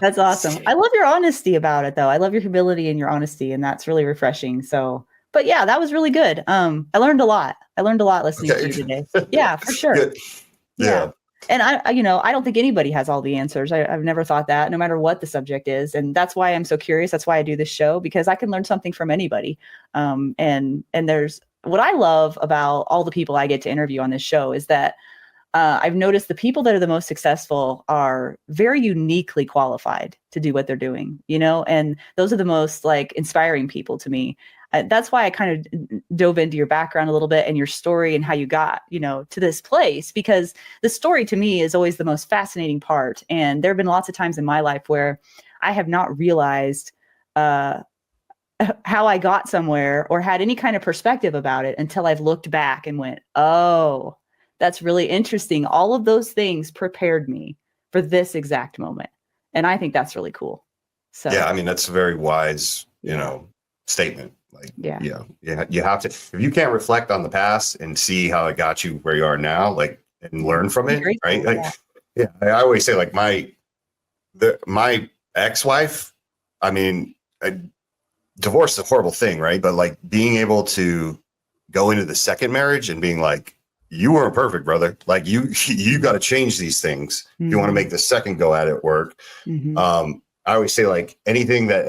That's awesome. I love your honesty about it, though. I love your humility and your honesty, and that's really refreshing. So. But yeah, that was really good. I learned a lot. Listening to you today. Yeah, for sure. Yeah. And I don't think anybody has all the answers. I've never thought that, no matter what the subject is. And that's why I'm so curious. That's why I do this show, because I can learn something from anybody. And there's what I love about all the people I get to interview on this show is that I've noticed the people that are the most successful are very uniquely qualified to do what they're doing, and those are the most like inspiring people to me. That's why I kind of dove into your background a little bit and your story and how you got, to this place, because the story to me is always the most fascinating part. And there have been lots of times in my life where I have not realized how I got somewhere or had any kind of perspective about it until I've looked back and went, oh, that's really interesting. All of those things prepared me for this exact moment. And I think that's really cool. So yeah, I mean, that's a very wise, statement. Like, you have to, if you can't reflect on the past and see how it got you where you are now, like, and learn from it, right? Like, I always say, like, my ex-wife, I mean, divorce is a horrible thing, right? But like being able to go into the second marriage and being like, you weren't perfect, brother. Like you got to change these things. If you want to make the second go at it work. I always say, like, anything that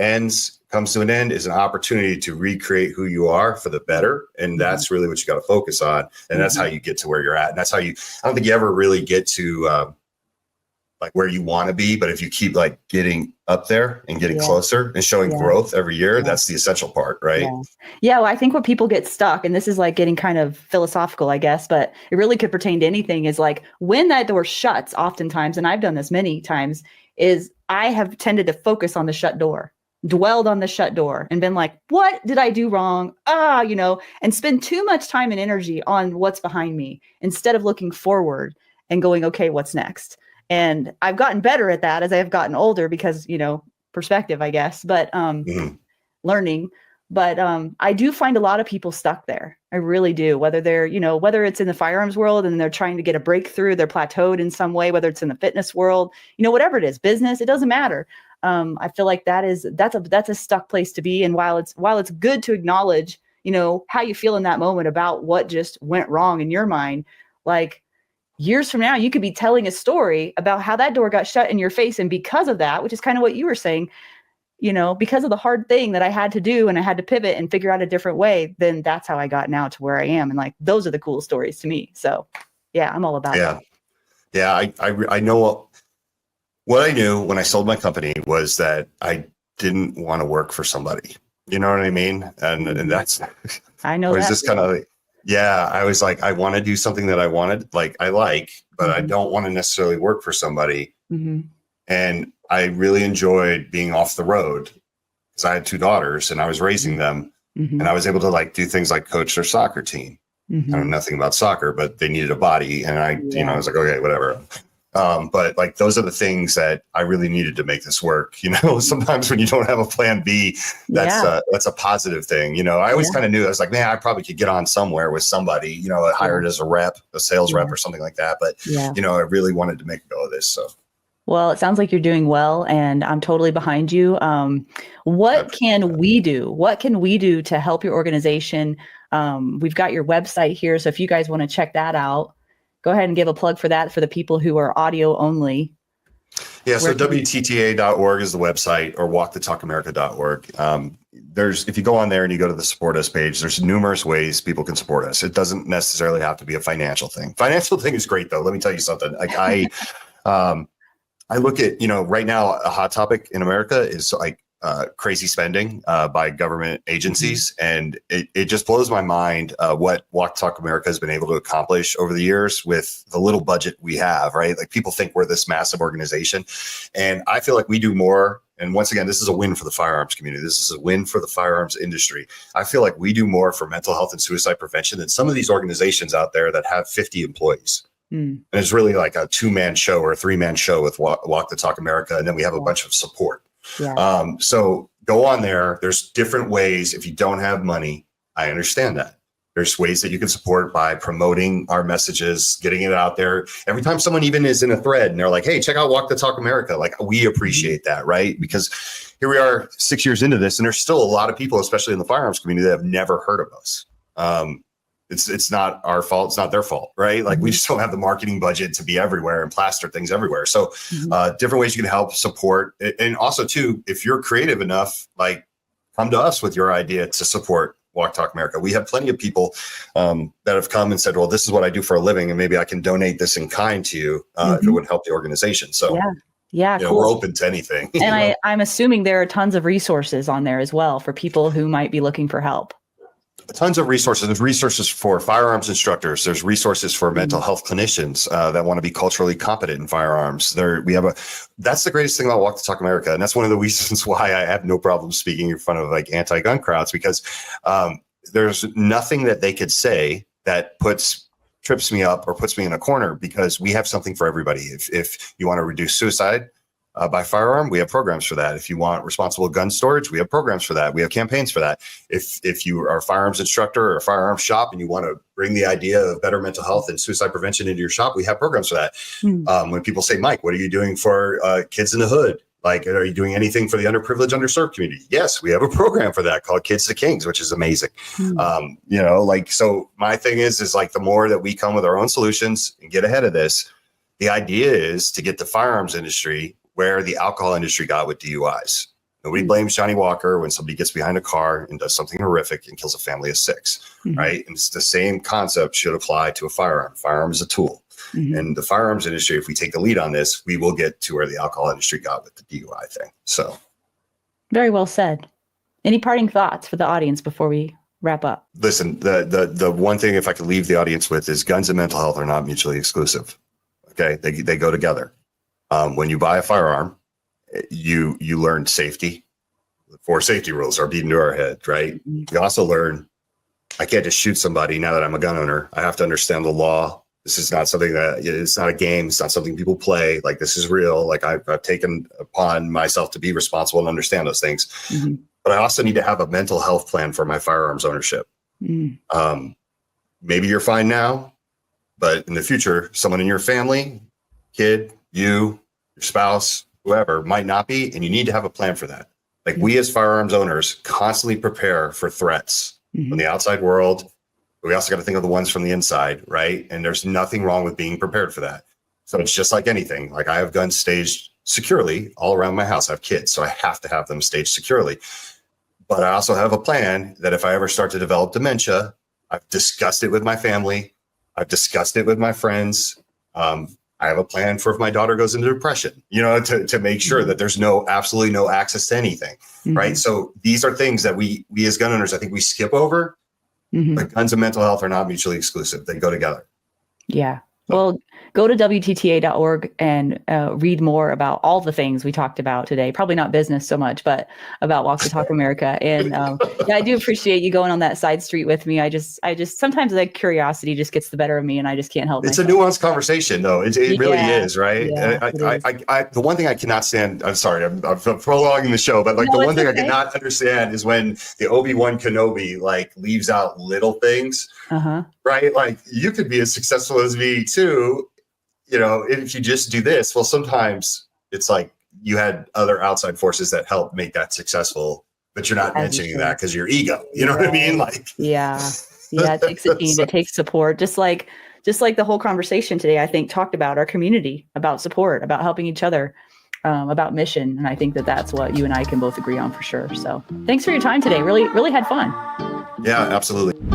comes to an end is an opportunity to recreate who you are for the better. And that's really what you got to focus on. And that's how you get to where you're at. And that's how I don't think you ever really get to like where you want to be, but if you keep like getting up there and getting closer and showing growth every year, that's the essential part, right? Well, I think what people get stuck, and this is like getting kind of philosophical, I guess, but it really could pertain to anything, is like when that door shuts oftentimes, and I've done this many times, is I have tended to focus on the shut door, dwelled on the shut door and been like, what did I do wrong? And spend too much time and energy on what's behind me instead of looking forward and going, okay, what's next? And I've gotten better at that as I have gotten older because, perspective, I guess, but learning. But I do find a lot of people stuck there. I really do. Whether they're, whether it's in the firearms world and they're trying to get a breakthrough, they're plateaued in some way, whether it's in the fitness world, whatever it is, business, it doesn't matter. I feel like that's a stuck place to be. And while it's good to acknowledge, how you feel in that moment about what just went wrong in your mind, like, years from now, you could be telling a story about how that door got shut in your face. And because of that, which is kind of what you were saying, because of the hard thing that I had to do and I had to pivot and figure out a different way, then that's how I got now to where I am. And like, those are the cool stories to me. So yeah, I'm all about that. Yeah. I know what I knew when I sold my company was that I didn't want to work for somebody. You know what I mean? And that's, I know that. Just kind of like, I was like, I want to do something that I wanted, but I don't want to necessarily work for somebody. And I really enjoyed being off the road because I had 2 daughters and I was raising them and I was able to like do things like coach their soccer team. I know nothing about soccer, but they needed a body. And I was like, okay, whatever. But like, those are the things that I really needed to make this work. Sometimes when you don't have a plan B, that's a positive thing. I always kind of knew, I was like, man, I probably could get on somewhere with somebody, hired as a sales rep or something like that. But, I really wanted to make a go of this. So. Well, it sounds like you're doing well and I'm totally behind you. What can we do? What can we do to help your organization? We've got your website here. So if you guys want to check that out, go ahead and give a plug for that for the people who are audio only. Yeah, so WTTA.org is the website, or walkthetalkamerica.org. If you go on there and you go to the support us page, there's numerous ways people can support us. It doesn't necessarily have to be a financial thing. Financial thing is great though. Let me tell you something. Like I look at, right now, a hot topic in America is like crazy spending by government agencies. And it just blows my mind what Walk Talk America has been able to accomplish over the years with the little budget we have, right? Like, people think we're this massive organization. And I feel like we do more. And once again, this is a win for the firearms community. This is a win for the firearms industry. I feel like we do more for mental health and suicide prevention than some of these organizations out there that have 50 employees. And it's really like a 2-man show or a 3-man show with Walk the Talk America. And then we have a bunch of support. So go on there. There's different ways. If you don't have money, I understand that. There's ways that you can support by promoting our messages, getting it out there. Every time someone even is in a thread and they're like, hey, check out Walk the Talk America. Like, we appreciate that, right? Because here we are 6 years into this, and there's still a lot of people, especially in the firearms community, that have never heard of us. It's not our fault. It's not their fault, right? Like, we just don't have the marketing budget to be everywhere and plaster things everywhere. So different ways you can help support. And also too, if you're creative enough, like, come to us with your idea to support Walk Talk America. We have plenty of people that have come and said, well, this is what I do for a living, and maybe I can donate this in kind to you if it would help the organization. So cool. We're open to anything. And I'm assuming there are tons of resources on there as well for people who might be looking for help. Tons of resources. There's resources for firearms instructors. There's resources for mental health clinicians that want to be culturally competent in firearms. That's the greatest thing about Walk the Talk America. And that's one of the reasons why I have no problem speaking in front of like anti-gun crowds, because there's nothing that they could say that trips me up or puts me in a corner, because we have something for everybody. If you want to reduce suicide by firearm, we have programs for that. If you want responsible gun storage, we have programs for that. We have campaigns for that. If you are a firearms instructor or a firearms shop and you want to bring the idea of better mental health and suicide prevention into your shop, we have programs for that. When people say, Mike, what are you doing for kids in the hood? Like, are you doing anything for the underprivileged, underserved community? Yes, we have a program for that called Kids to Kings, which is amazing. So my thing is like, the more that we come with our own solutions and get ahead of this, the idea is to get the firearms industry where the alcohol industry got with DUIs. Nobody blames Johnny Walker when somebody gets behind a car and does something horrific and kills a family of 6, right? And it's the same concept should apply to a firearm. Firearm is a tool. And the firearms industry, if we take the lead on this, we will get to where the alcohol industry got with the DUI thing. So, very well said. Any parting thoughts for the audience before we wrap up? Listen, the one thing, if I could leave the audience with, is guns and mental health are not mutually exclusive. Okay, they go together. When you buy a firearm, you learn safety. The 4 safety rules are beaten to our head, right? You also learn, I can't just shoot somebody now that I'm a gun owner. I have to understand the law. This is not something it's not a game. It's not something people play. Like, this is real. Like, I've taken upon myself to be responsible and understand those things. But I also need to have a mental health plan for my firearms ownership. Maybe you're fine now, but in the future, someone in your family, kid, your spouse, whoever, might not be, and you need to have a plan for that. Like, we as firearms owners constantly prepare for threats from the outside world. We also got to think of the ones from the inside, right? And there's nothing wrong with being prepared for that. So it's just like anything. Like, I have guns staged securely all around my house. I have kids, so I have to have them staged securely. But I also have a plan that if I ever start to develop dementia, I've discussed it with my family. I've discussed it with my friends. I have a plan for if my daughter goes into depression, to make sure that there's absolutely no access to anything, right? So these are things that we as gun owners, I think we skip over, but guns and mental health are not mutually exclusive. They go together. Yeah. Well, go to WTTA.org and read more about all the things we talked about today. Probably not business so much, but about Walk the Talk America. And I do appreciate you going on that side street with me. I just sometimes like curiosity just gets the better of me, and I just can't help myself. It's a nuanced conversation, though. It really is, right? Yeah, the one thing I cannot stand, I'm sorry, I'm prolonging the show, but the one thing I cannot understand is when the Obi-Wan Kenobi leaves out little things, right? Like, you could be as successful as me too, if you just do this. Well, sometimes it's like you had other outside forces that help make that successful, but you're not mentioning that because your ego, you know what I mean? Like, it takes a team, it takes support, just like the whole conversation today, I think, talked about our community, about support, about helping each other, about mission. And I think that's what you and I can both agree on for sure. So thanks for your time today. Really, really had fun. Yeah, absolutely.